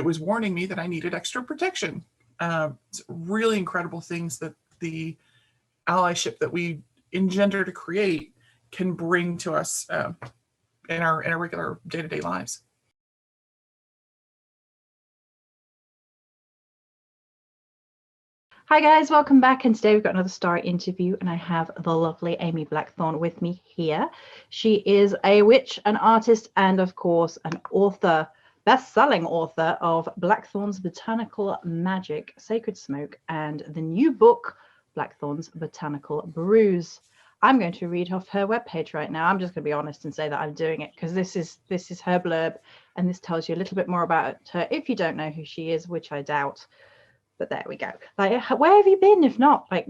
was warning me that I needed extra protection. It's really incredible things that the allyship that we engender to create can bring to us in our regular day-to-day lives. Hi guys, welcome back, and today we've got another Starry interview, and I have the lovely Amy Blackthorn with me here. She is a witch, an artist, and of course an author, best-selling author of Blackthorn's Botanical, Magic, Sacred Smoke, and the new book Blackthorn's Botanical Brews. I'm going to read off her webpage right now. I'm just going to be honest and say that I'm doing it because this is her blurb, and this tells you a little bit more about her if you don't know who she is, which I doubt. But there we go. Like, where have you been if not? Like,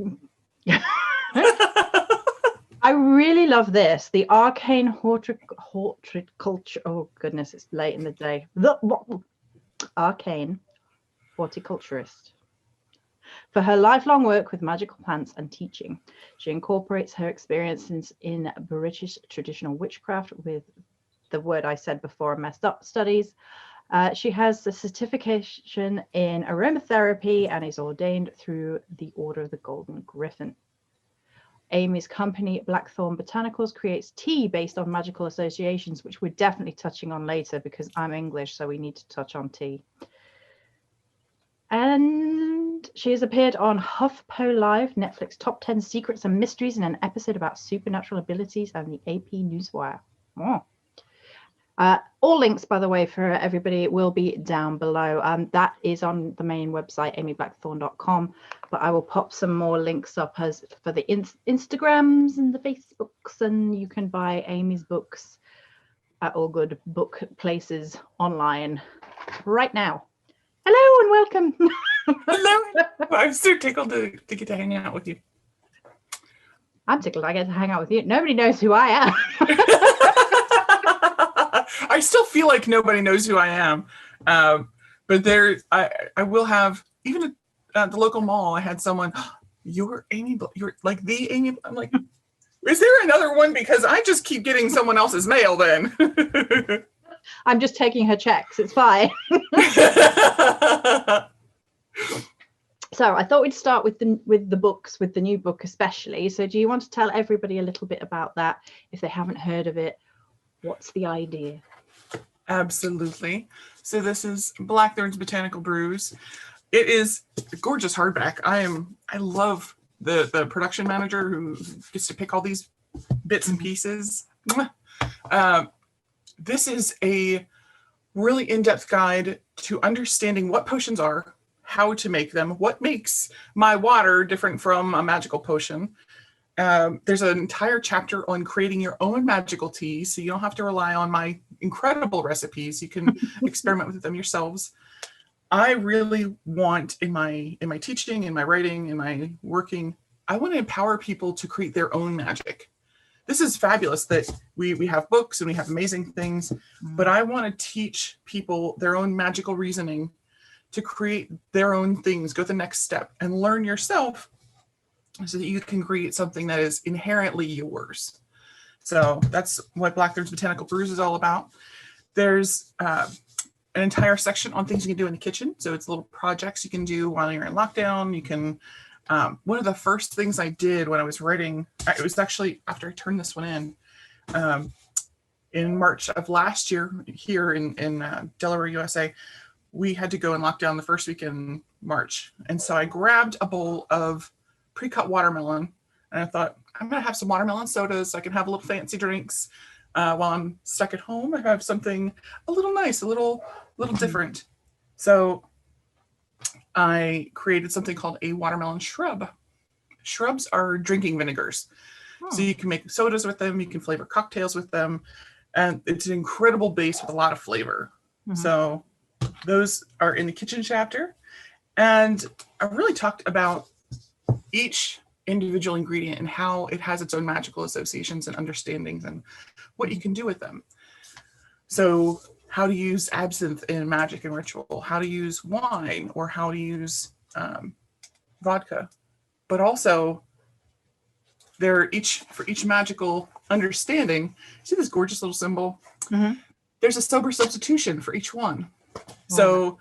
I really love this. The arcane horticulture. Oh goodness, it's late in the day. The arcane horticulturist. For her lifelong work with magical plants and teaching, she incorporates her experiences in British traditional witchcraft with the word I said before, messed up studies. She has the certification in aromatherapy and is ordained through the Order of the Golden Griffin. Amy's company, Blackthorn Botanicals, creates tea based on magical associations, which we're definitely touching on later because I'm English, so we need to touch on tea. And she has appeared on HuffPo Live, Netflix Top 10 Secrets and Mysteries, in an episode about supernatural abilities, and the AP Newswire. Oh. All links, by the way, for everybody will be down below. That is on the main website, amyblackthorn.com, but I will pop some more links up as for the Instagrams and the Facebooks, and you can buy Amy's books at all good book places online right now. Hello and welcome. Hello. I'm so tickled to get to hang out with you. I'm tickled I get to hang out with you. Nobody knows who I am. I still feel like nobody knows who I am, but I will have, even at the local mall, I had someone, you're Amy, you're like the Amy. I'm like, is there another one? Because I just keep getting someone else's mail then. I'm just taking her checks. It's fine. So I thought we'd start with the books, with the new book especially. So do you want to tell everybody a little bit about that if they haven't heard of it? What's the idea? Absolutely. So this is Blackthorn's Botanical Brews. It is a gorgeous hardback. I love the production manager who gets to pick all these bits and pieces. This is a really in-depth guide to understanding what potions are, how to make them, what makes my water different from a magical potion. There's an entire chapter on creating your own magical tea, so you don't have to rely on my incredible recipes. You can experiment with them yourselves. I really want in my teaching, in my writing, in my working, I want to empower people to create their own magic. This is fabulous that we have books and we have amazing things, but I want to teach people their own magical reasoning to create their own things, go the next step, and learn yourself so that you can create something that is inherently yours. So that's what Blackthorn's Botanical Brews is all about. There's an entire section on things you can do in the kitchen. So it's little projects you can do while you're in lockdown. You can, one of the first things I did when I was writing, it was actually after I turned this one in March of last year here in Delaware, USA, we had to go in lockdown the first week in March. And so I grabbed a bowl of pre-cut watermelon, and I thought, I'm gonna have some watermelon sodas so I can have little fancy drinks while I'm stuck at home. I have something a little nice, a little different. So I created something called a watermelon shrub. Shrubs are drinking vinegars. Oh. So you can make sodas with them, you can flavor cocktails with them, and it's an incredible base with a lot of flavor. Mm-hmm. So those are in the kitchen chapter. And I really talked about each individual ingredient and how it has its own magical associations and understandings and what you can do with them. So how to use absinthe in magic and ritual, how to use wine, or how to use vodka. But also for each magical understanding, see this gorgeous little symbol? Mm-hmm. There's a sober substitution for each one. Oh. So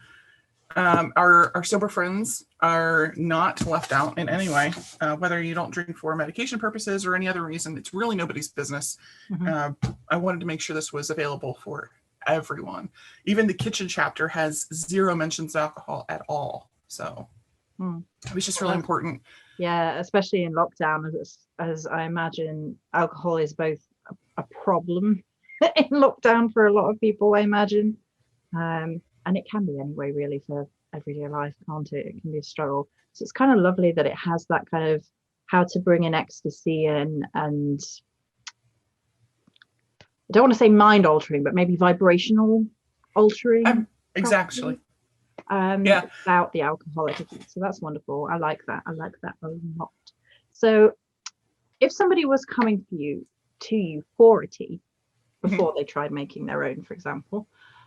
Our sober friends are not left out in any way, whether you don't drink for medication purposes or any other reason. It's really nobody's business. I wanted to make sure this was available for everyone. Even the kitchen chapter has 0 mentions of alcohol at all. So it was just really important. Yeah, especially in lockdown, as I imagine alcohol is both a problem in lockdown for a lot of people, I imagine. And it can be anyway, really, for everyday life, can't it? It can be a struggle. So it's kind of lovely that it has that kind of how to bring in ecstasy and I don't want to say mind altering, but maybe vibrational altering. Exactly. Without the alcoholic. So that's wonderful. I like that a lot. So if somebody was coming to you for a tea before they tried making their own, for example,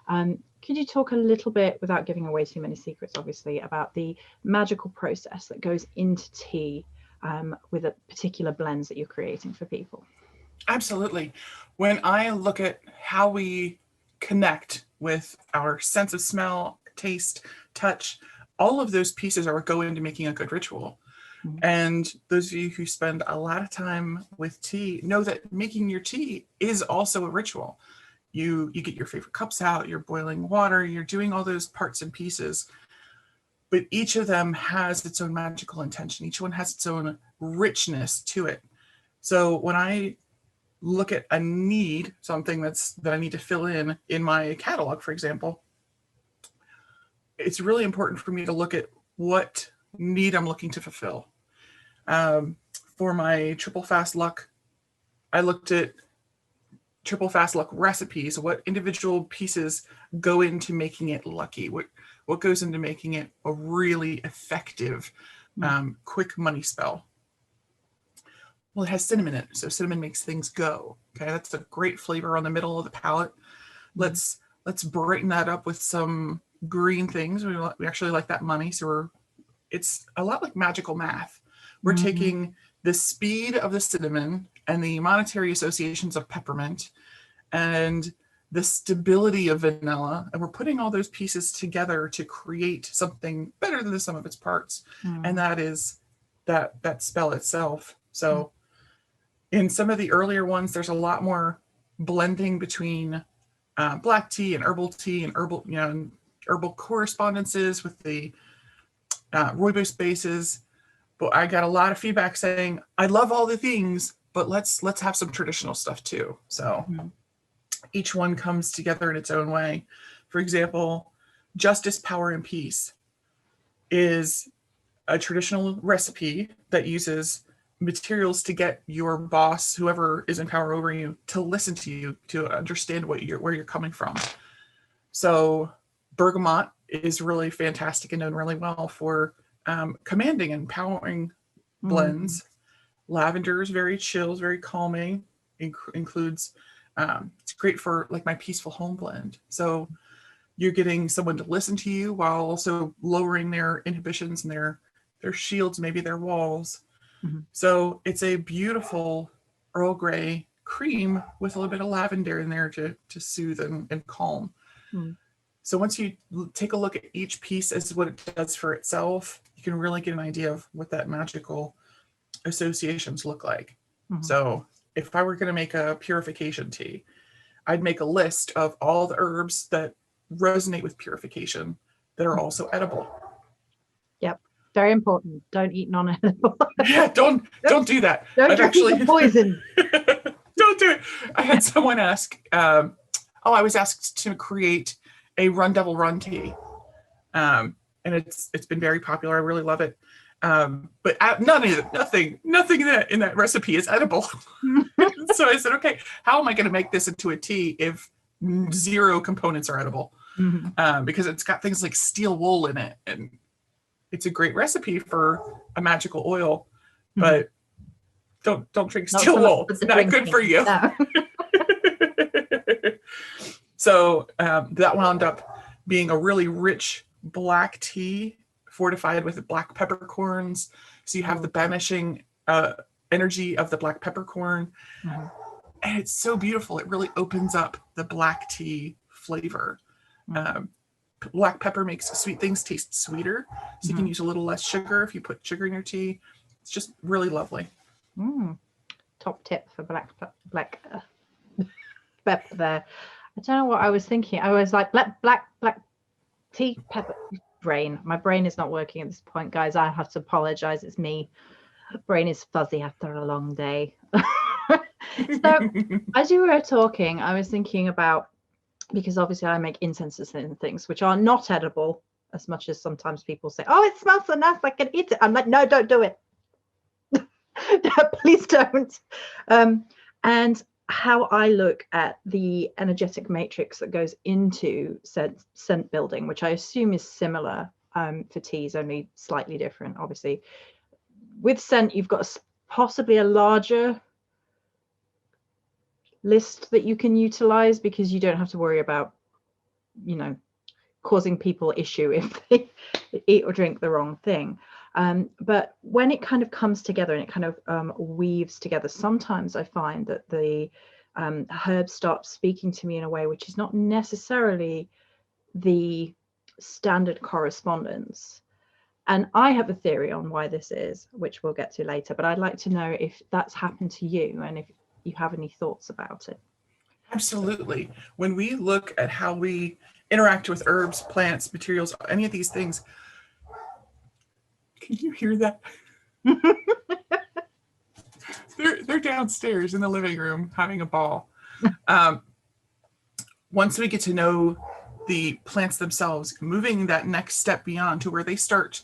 could you talk a little bit, without giving away too many secrets, obviously, about the magical process that goes into tea with a particular blends that you're creating for people? Absolutely. When I look at how we connect with our sense of smell, taste, touch, all of those pieces are go into making a good ritual. And those of you who spend a lot of time with tea know that making your tea is also a ritual. You get your favorite cups out, you're boiling water, you're doing all those parts and pieces, but each of them has its own magical intention. Each one has its own richness to it. So when I look at a need, something that I need to fill in my catalog, for example, it's really important for me to look at what need I'm looking to fulfill. For my triple fast luck, I looked at triple fast luck recipes, what individual pieces go into making it lucky, what goes into making it a really effective, quick money spell. Well, it has cinnamon in it, so cinnamon makes things go. Okay, that's a great flavor on the middle of the palate. Let's brighten that up with some green things. We actually like that money, so it's a lot like magical math. We're taking the speed of the cinnamon and the monetary associations of peppermint and the stability of vanilla, and we're putting all those pieces together to create something better than the sum of its parts. And that is that spell itself. So in some of the earlier ones, there's a lot more blending between black tea and herbal correspondences with the rooibos bases. But I got a lot of feedback saying, I love all the things, but let's have some traditional stuff too. So each one comes together in its own way. For example, Justice, Power, and Peace is a traditional recipe that uses materials to get your boss, whoever is in power over you, to listen to you, to understand where you're coming from. So bergamot is really fantastic and known really well for commanding and empowering blends. Lavender is very chill, very calming. Includes it's great for like my peaceful home blend. So you're getting someone to listen to you while also lowering their inhibitions and their shields, maybe their walls. So it's a beautiful Earl Grey cream with a little bit of lavender in there to soothe and calm. So once you take a look at each piece as what it does for itself, you can really get an idea of what that magical associations look like. So if I were going to make a purification tea, I'd make a list of all the herbs that resonate with purification that are also edible. Yep. Very important. Don't eat non-edible. Yeah, don't do that. Don't drink the poison. Don't do it. I had someone ask, I was asked to create a Run Devil Run tea. And it's been very popular. I really love it. But nothing in that recipe is edible. So I said, okay, how am I going to make this into a tea if 0 components are edible? Because it's got things like steel wool in it, and it's a great recipe for a magical oil, but don't drink steel wool. It's not good for you. No. So that wound up being a really rich black tea fortified with black peppercorns. So you have the banishing energy of the black peppercorn. And it's so beautiful. It really opens up the black tea flavor. black pepper makes sweet things taste sweeter. So you can use a little less sugar if you put sugar in your tea. It's just really lovely. Top tip for black pepper there. I don't know what I was thinking. I was like black tea pepper. My brain is not working at this point, guys. I have to apologize. It's me. Brain is fuzzy after a long day. So as you were talking, I was thinking about, because obviously I make incenses and things which are not edible, as much as sometimes people say, oh, it smells so nice, I can eat it. I'm like, no, don't do it. Please don't. And how I look at the energetic matrix that goes into scent building, which I assume is similar for teas, only slightly different. Obviously, with scent, you've got possibly a larger list that you can utilize, because you don't have to worry about, you know, causing people issue if they eat or drink the wrong thing. But when it kind of comes together and it kind of weaves together, sometimes I find that the herbs start speaking to me in a way which is not necessarily the standard correspondence. And I have a theory on why this is, which we'll get to later, but I'd like to know if that's happened to you and if you have any thoughts about it. Absolutely. When we look at how we interact with herbs, plants, materials, any of these things, can you hear that? They're downstairs in the living room having a ball. Once we get to know the plants themselves, moving that next step beyond to where we start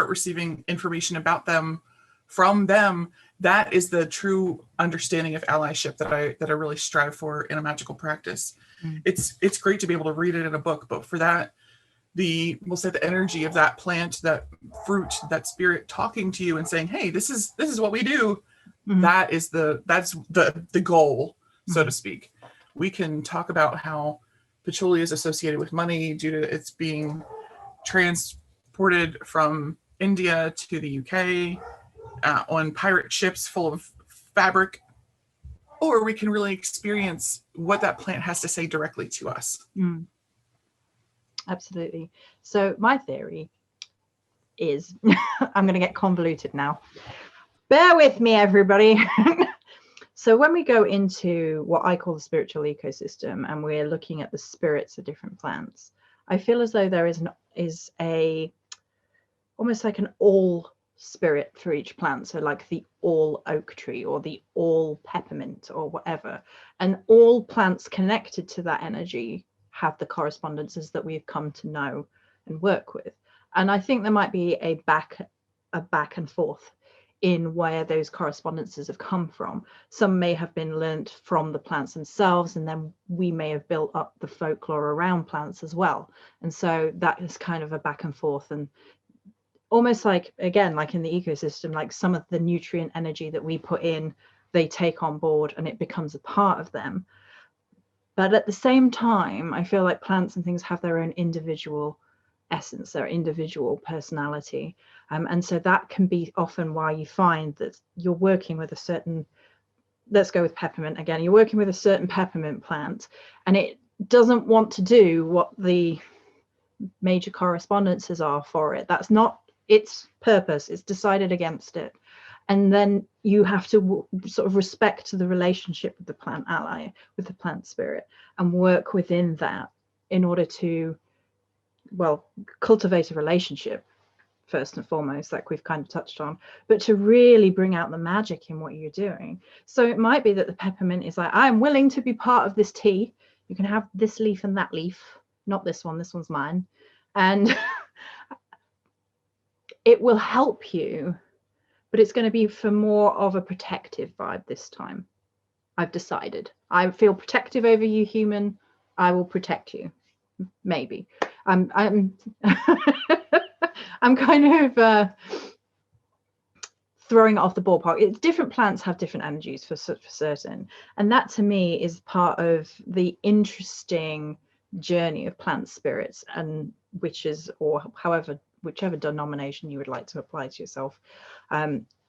receiving information about them from them. That is the true understanding of allyship that I really strive for in a magical practice. It's great to be able to read it in a book, but for that, we'll say the energy of that plant, that fruit, that spirit talking to you and saying, hey, this is what we do. That's the goal, so to speak. We can talk about how patchouli is associated with money due to its being transported from India to the UK on pirate ships full of fabric, or we can really experience what that plant has to say directly to us. Absolutely. So my theory is, I'm going to get convoluted now. Bear with me, everybody. So when we go into what I call the spiritual ecosystem and we're looking at the spirits of different plants, I feel as though there is almost like an all spirit for each plant. So like the all oak tree or the all peppermint or whatever. And all plants connected to that energy have the correspondences that we've come to know and work with. And I think there might be a back and forth in where those correspondences have come from. Some may have been learnt from the plants themselves, and then we may have built up the folklore around plants as well. And so that is kind of a back and forth, and almost like, again, like in the ecosystem, like some of the nutrient energy that we put in, they take on board and it becomes a part of them. But at the same time, I feel like plants and things have their own individual essence, their individual personality. And so that can be often why you find that you're working with a certain, let's go with peppermint again, you're working with a certain peppermint plant and it doesn't want to do what the major correspondences are for it. That's not its purpose. It's decided against it. And then you have to sort of respect the relationship with the plant ally, with the plant spirit, and work within that in order to, well, cultivate a relationship first and foremost, like we've kind of touched on, but to really bring out the magic in what you're doing. So it might be that the peppermint is like, I'm willing to be part of this tea. You can have this leaf and that leaf, not this one. This one's mine. And it will help you, but it's going to be for more of a protective vibe this time. I've decided. I feel protective over you, human. I will protect you. Maybe. I'm I'm kind of throwing it off the ballpark. Different plants have different energies for certain. And that to me is part of the interesting journey of plant spirits and witches, or whichever denomination you would like to apply to yourself,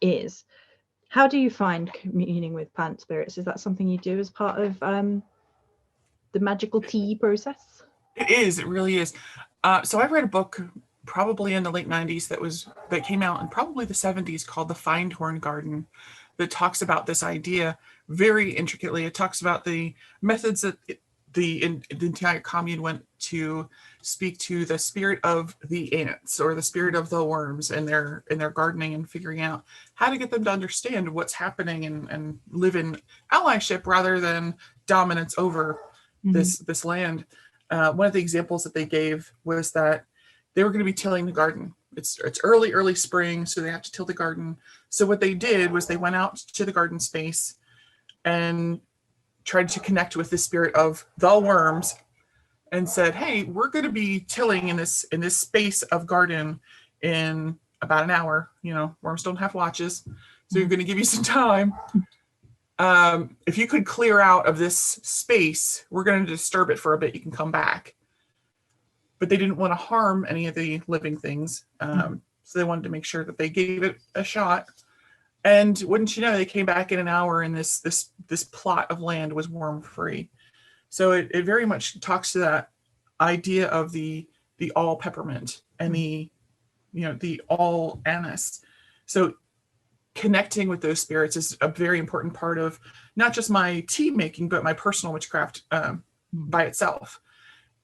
is. How do you find communing with plant spirits? Is that something you do as part of the magical tea process? It is. It really is. So I read a book probably in the late 90s that came out in probably the 70s called The Findhorn Garden, that talks about this idea very intricately. It talks about the methods that the entire commune went to speak to the spirit of the ants or the spirit of the worms in their gardening, and figuring out how to get them to understand what's happening and live in allyship rather than dominance over this land. One of the examples that they gave was that they were going to be tilling the garden. It's early spring, so they have to till the garden. So what they did was they went out to the garden space and tried to connect with the spirit of the worms and said, "Hey, we're going to be tilling in this space of garden in about an hour. You know, worms don't have watches, so you're going to give you some time. If you could clear out of this space, we're going to disturb it for a bit. You can come back." But they didn't want to harm any of the living things, so they wanted to make sure that they gave it a shot. And wouldn't you know, they came back in an hour, and this plot of land was worm free. So it very much talks to that idea of the all peppermint and the all anise. So connecting with those spirits is a very important part of not just my tea making, but my personal witchcraft by itself.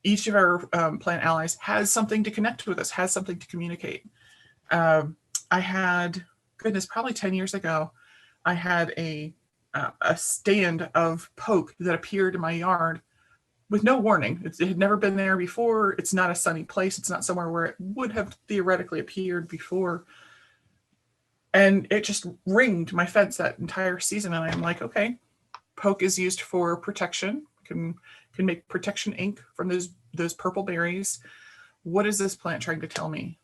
Each of our plant allies has something to connect with us, has something to communicate. I had, probably 10 years ago, I had a stand of poke that appeared in my yard with no warning. It had never been there before. It's not a sunny place. It's not somewhere where it would have theoretically appeared before. And it just ringed my fence that entire season. And I'm like, okay, poke is used for protection. Can make protection ink from those purple berries. What is this plant trying to tell me?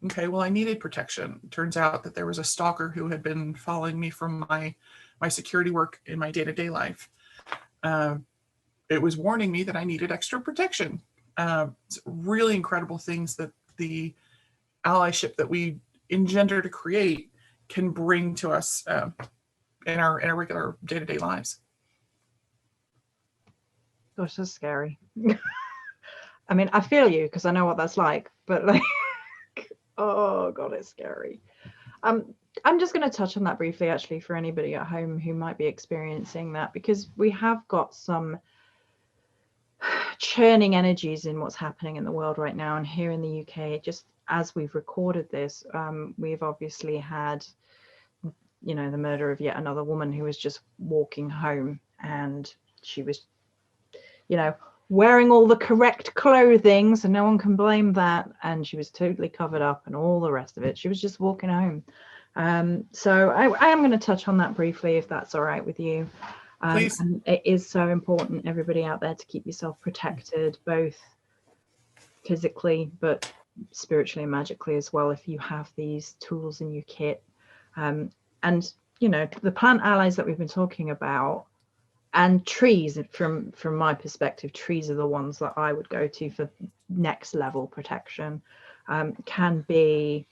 Okay, well, I needed protection. It turns out that there was a stalker who had been following me from my security work in my day-to-day life. It was warning me that I needed extra protection. It's really incredible things that the allyship that we engender to create can bring to us in our regular day-to-day lives. Gosh, that's scary. I mean, I feel you because I know what that's like, but like, oh God, it's scary. I'm just going to touch on that briefly, actually, for anybody at home who might be experiencing that, because we have got some churning energies in what's happening in the world right now. And here in the UK, just as we've recorded this, we've obviously had, the murder of yet another woman who was just walking home, and she was, wearing all the correct clothing, so no one can blame that, and she was totally covered up and all the rest of it. She was just walking home. So I am going to touch on that briefly, if that's all right with you. Please. And it is so important, everybody out there, to keep yourself protected, both physically but spiritually and magically as well, if you have these tools in your kit. And the plant allies that we've been talking about, and trees, from my perspective, trees are the ones that I would go to for next level protection, can be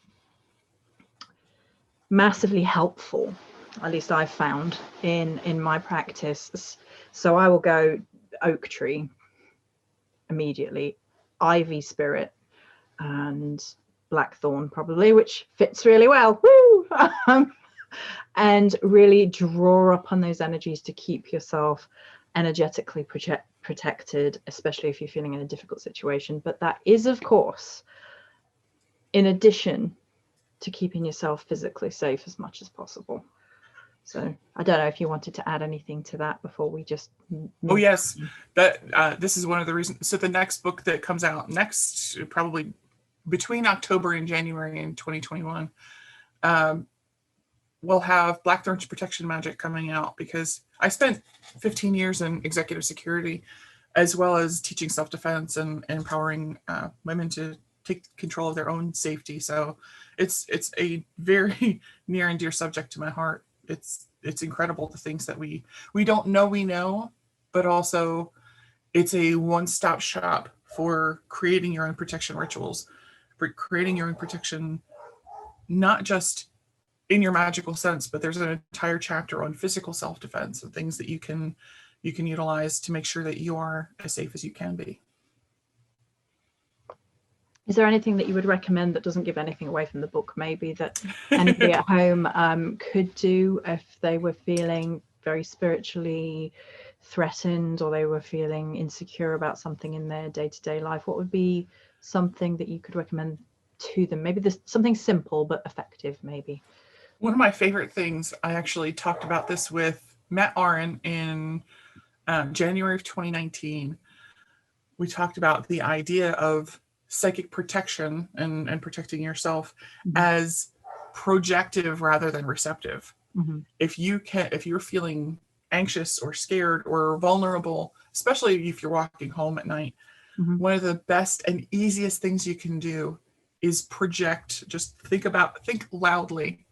massively helpful, at least I've found in my practice. So I will go oak tree immediately, ivy spirit, and blackthorn probably, which fits really well. Woo! And really draw upon those energies to keep yourself energetically protected, especially if you're feeling in a difficult situation. But that is, of course, in addition to keeping yourself physically safe as much as possible. So I don't know if you wanted to add anything to that before we just... Oh, yes. That this is one of the reasons. So the next book that comes out next, probably between October and January in 2021, we'll have Blackthorn's protection magic coming out, because I spent 15 years in executive security, as well as teaching self-defense and empowering women to take control of their own safety. So it's a very near and dear subject to my heart. It's incredible, the things that we don't know we know, but also it's a one-stop shop for creating your own protection rituals, for creating your own protection, not just in your magical sense, but there's an entire chapter on physical self-defense and things that you can utilize to make sure that you are as safe as you can be. Is there anything that you would recommend that doesn't give anything away from the book, maybe, that anybody at home could do if they were feeling very spiritually threatened, or they were feeling insecure about something in their day-to-day life? What would be something that you could recommend to them? Maybe there's something simple but effective, maybe. One of my favorite things, I actually talked about this with Matt Aron in January of 2019. We talked about the idea of psychic protection and protecting yourself as projective rather than receptive. If you're feeling anxious or scared or vulnerable, especially if you're walking home at night, one of the best and easiest things you can do is project. Just think loudly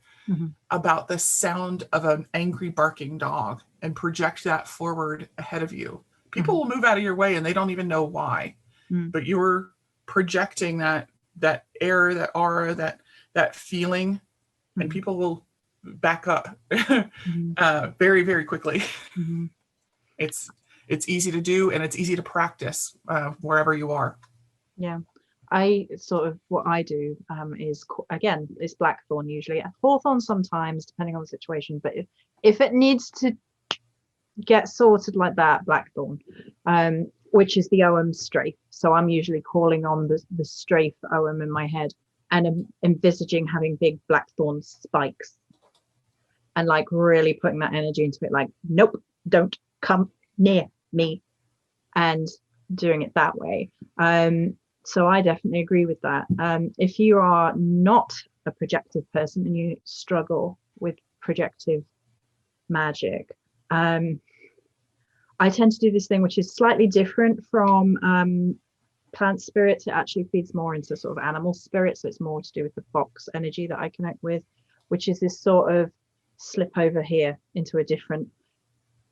about the sound of an angry barking dog and project that forward ahead of you. People will move out of your way and they don't even know why, but you're projecting that air, that aura, that feeling, and people will back up very, very quickly. It's easy to do, and it's easy to practice wherever you are. Yeah. What I do is, again, it's blackthorn usually, hawthorn sometimes, depending on the situation. But if it needs to get sorted like that, blackthorn, which is the OM strafe. So I'm usually calling on the strafe OM in my head, and I'm envisaging having big blackthorn spikes, and like really putting that energy into it, like, nope, don't come near me, and doing it that way. So I definitely agree with that. If you are not a projective person and you struggle with projective magic, I tend to do this thing which is slightly different from plant spirits. It actually feeds more into sort of animal spirits. So it's more to do with the fox energy that I connect with, which is this sort of slip over here into a different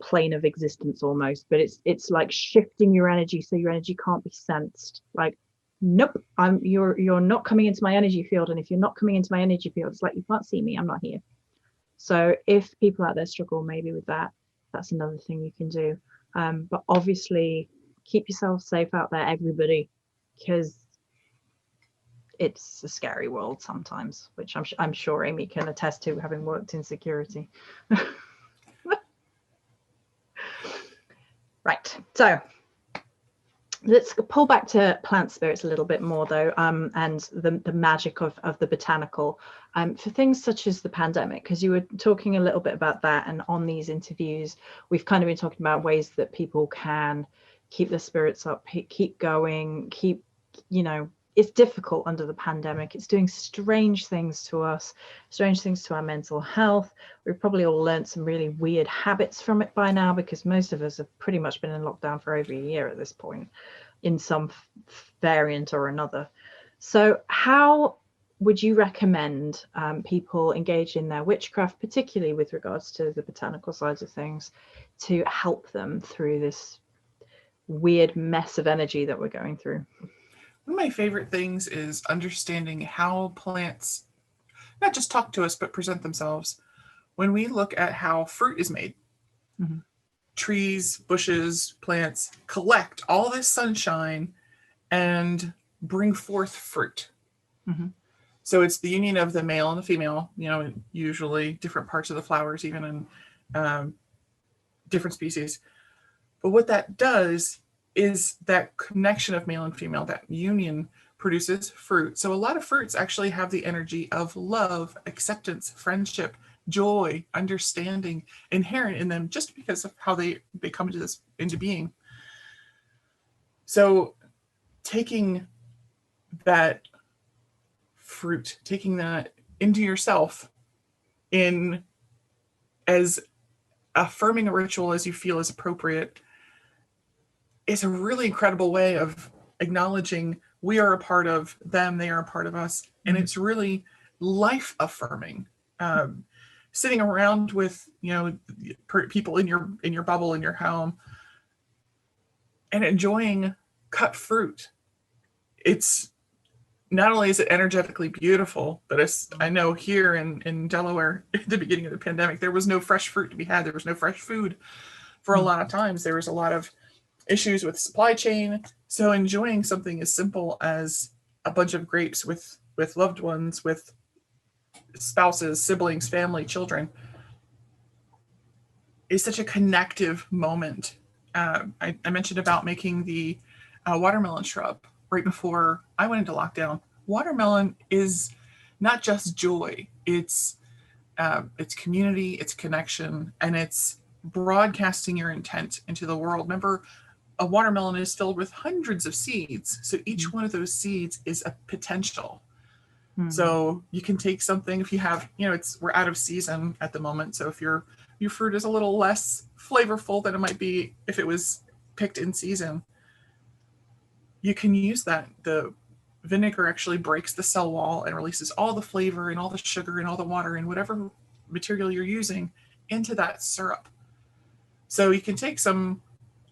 plane of existence almost. But it's like shifting your energy so your energy can't be sensed. Like, nope, you're not coming into my energy field, and if you're not coming into my energy field, it's like, you can't see me, I'm not here. So if people out there struggle maybe with that, that's another thing you can do. But obviously keep yourself safe out there, everybody, because it's a scary world sometimes, which I'm sure Amy can attest to, having worked in security. Right, so let's pull back to plant spirits a little bit more, though, and the magic of the botanical, for things such as the pandemic, because you were talking a little bit about that, and on these interviews we've kind of been talking about ways that people can keep their spirits up, keep going, it's difficult under the pandemic. It's doing strange things to us, strange things to our mental health. We've probably all learned some really weird habits from it by now, because most of us have pretty much been in lockdown for over a year at this point, in some variant or another. So how would you recommend people engage in their witchcraft, particularly with regards to the botanical sides of things, to help them through this weird mess of energy that we're going through? One of my favorite things is understanding how plants not just talk to us, but present themselves. When we look at how fruit is made, trees, bushes, plants collect all this sunshine and bring forth fruit. So it's the union of the male and the female, usually different parts of the flowers, even in different species. But what that does is that connection of male and female, that union, produces fruit. So a lot of fruits actually have the energy of love, acceptance, friendship, joy, understanding inherent in them, just because of how they come into being. So taking that fruit, taking that into yourself in as affirming a ritual as you feel is appropriate, is a really incredible way of acknowledging we are a part of them, they are a part of us. And it's really life affirming. Sitting around with, people in your bubble, in your home, and enjoying cut fruit. It's not only is it energetically beautiful, but I know here in Delaware at the beginning of the pandemic, there was no fresh fruit to be had. There was no fresh food for a lot of times. There was a lot of issues with supply chain. So enjoying something as simple as a bunch of grapes with loved ones, with spouses, siblings, family, children, is such a connective moment. I mentioned about making the watermelon shrub right before I went into lockdown. Watermelon is not just joy; it's community, it's connection, and it's broadcasting your intent into the world. Remember, a watermelon is filled with hundreds of seeds, so each one of those seeds is a potential. So you can take something, if you have, we're out of season at the moment, so if your fruit is a little less flavorful than it might be if it was picked in season, you can use that. The vinegar actually breaks the cell wall and releases all the flavor and all the sugar and all the water and whatever material you're using into that syrup. So you can take some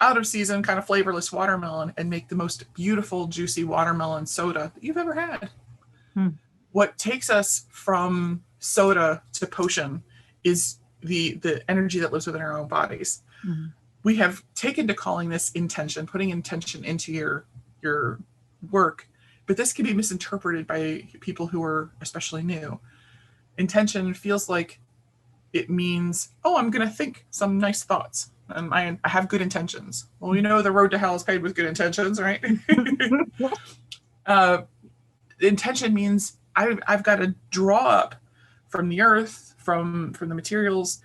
out of season kind of flavorless watermelon and make the most beautiful, juicy watermelon soda that you've ever had. What takes us from soda to potion is the energy that lives within our own bodies. We have taken to calling this intention, putting intention into your work, but this can be misinterpreted by people who are especially new. Intention feels like it means, oh, I'm going to think some nice thoughts and I have good intentions. Well, the road to hell is paved with good intentions, right? Intention means I've got to draw up from the earth, from the materials,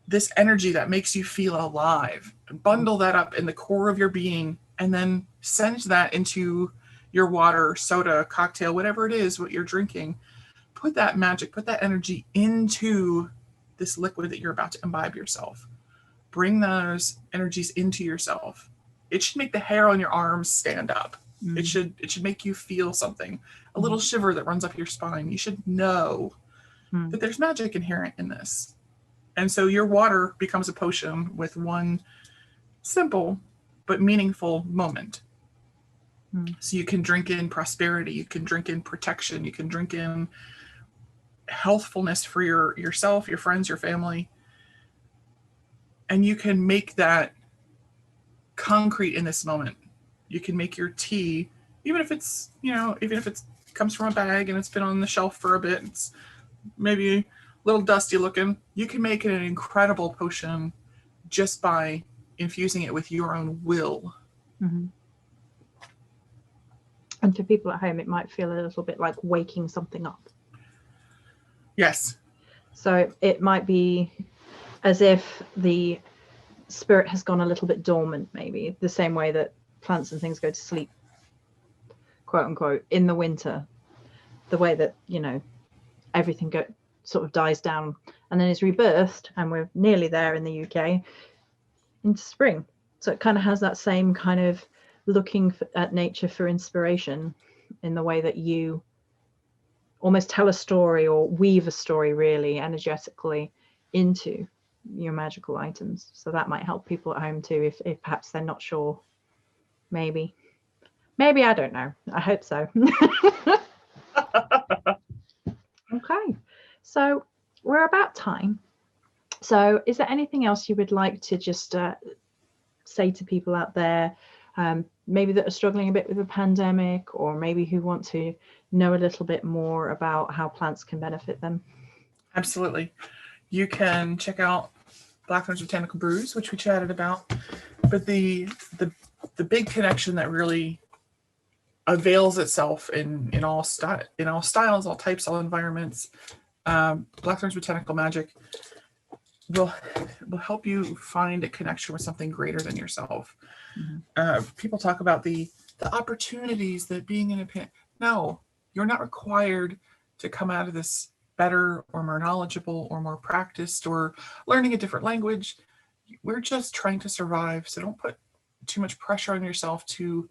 this energy that makes you feel alive, bundle that up in the core of your being, and then send that into your water, soda, cocktail, whatever it is, what you're drinking. Put that magic, put that energy into this liquid that you're about to imbibe yourself. Bring those energies into yourself. It should make the hair on your arms stand up. It should make you feel something, a little shiver that runs up your spine. You should know that there's magic inherent in this. And so your water becomes a potion with one simple but meaningful moment. So you can drink in prosperity, you can drink in protection, you can drink in healthfulness for yourself, your friends, your family. And you can make that concrete in this moment. You can make your tea, even if it comes from a bag and it's been on the shelf for a bit, it's maybe a little dusty looking, you can make it an incredible potion just by infusing it with your own will. And for people at home, it might feel a little bit like waking something up. Yes. So it might be as if the spirit has gone a little bit dormant, maybe the same way that plants and things go to sleep, quote unquote, in the winter, the way that everything sort of dies down and then is rebirthed, and we're nearly there in the UK, into spring. So it kind of has that same kind of looking at nature for inspiration in the way that you almost tell a story or weave a story really energetically into your magical items. So that might help people at home too, if perhaps they're not sure. Maybe I don't know, I hope so. Okay, so we're about time. So is there anything else you would like to just say to people out there, maybe that are struggling a bit with the pandemic, or maybe who want to know a little bit more about how plants can benefit them? Absolutely. You can check out Blackthorn's Botanical Brews, which we chatted about, but the big connection that really avails itself in all styles, all types, all environments, Blackthorn's Botanical Magic will help you find a connection with something greater than yourself. People talk about the opportunities that being in a no, you're not required to come out of this better or more knowledgeable or more practiced or learning a different language. We're just trying to survive, so don't put too much pressure on yourself to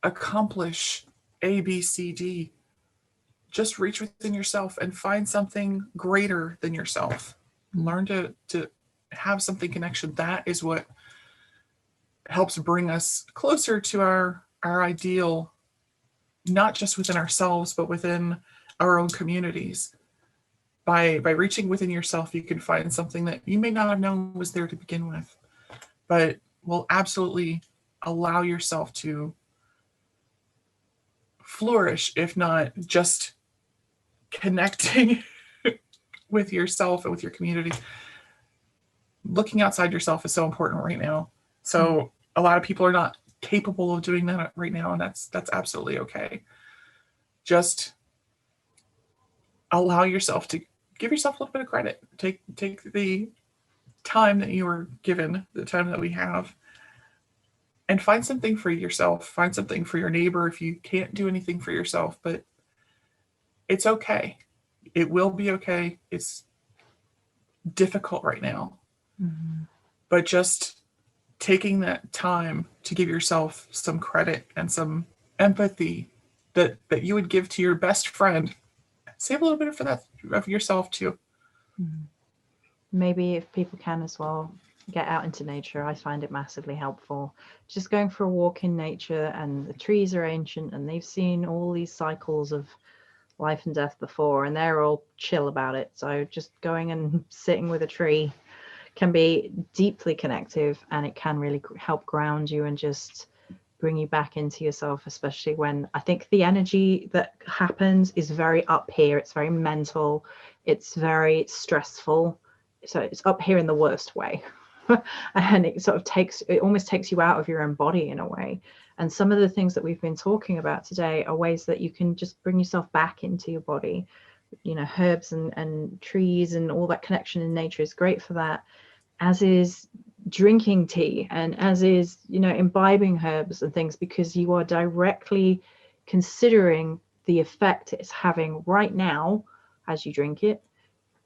accomplish A, B, C, D. Just reach within yourself and find something greater than yourself. Learn to have something connection. That is what helps bring us closer to our ideal, not just within ourselves, but within our own communities. By reaching within yourself, you can find something that you may not have known was there to begin with, but will absolutely allow yourself to flourish if not just connecting with yourself and with your community. Looking outside yourself is so important right now. So a lot of people are not capable of doing that right now, and that's absolutely okay. Just allow yourself to give yourself a little bit of credit. Take the time that you were given, the time that we have, and find something for yourself. Find something for your neighbor if you can't do anything for yourself, but it's okay. It will be okay. It's difficult right now. Mm-hmm. But just taking that time to give yourself some credit and some empathy that you would give to your best friend. Save a little bit for that of yourself too. Mm-hmm. Maybe if people can as well, get out into nature. I find it massively helpful. Just going for a walk in nature, and the trees are ancient and they've seen all these cycles of life and death before, and they're all chill about it. So just going and sitting with a tree can be deeply connective, and it can really help ground you and just bring you back into yourself, especially when I think the energy that happens is very up here. It's very mental, it's very stressful. So it's up here in the worst way. And it sort of almost takes you out of your own body in a way. And some of the things that we've been talking about today are ways that you can just bring yourself back into your body. You know, herbs and trees and all that connection in nature is great for that, as is drinking tea, and as is, you know, imbibing herbs and things, because you are directly considering the effect it's having right now as you drink it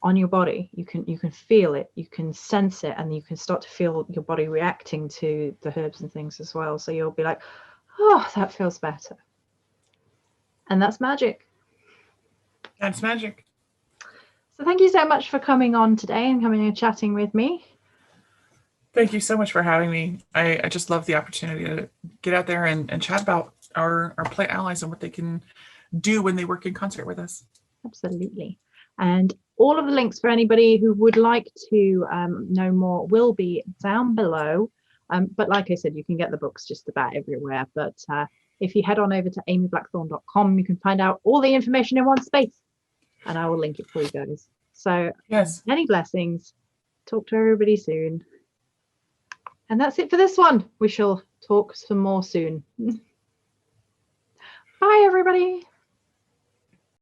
on your body. You can feel it, you can sense it, and you can start to feel your body reacting to the herbs and things as well. So you'll be like, oh, that feels better. And that's magic. That's magic. So thank you so much for coming on today and coming and chatting with me. Thank you so much for having me. I just love the opportunity to get out there and chat about our plant allies and what they can do when they work in concert with us. Absolutely. And all of the links for anybody who would like to know more will be down below. But like I said, you can get the books just about everywhere. But if you head on over to amyblackthorn.com, you can find out all the information in one space. And I will link it for you guys. So yes, many blessings. Talk to everybody soon. And that's it for this one. We shall talk some more soon. Bye, everybody.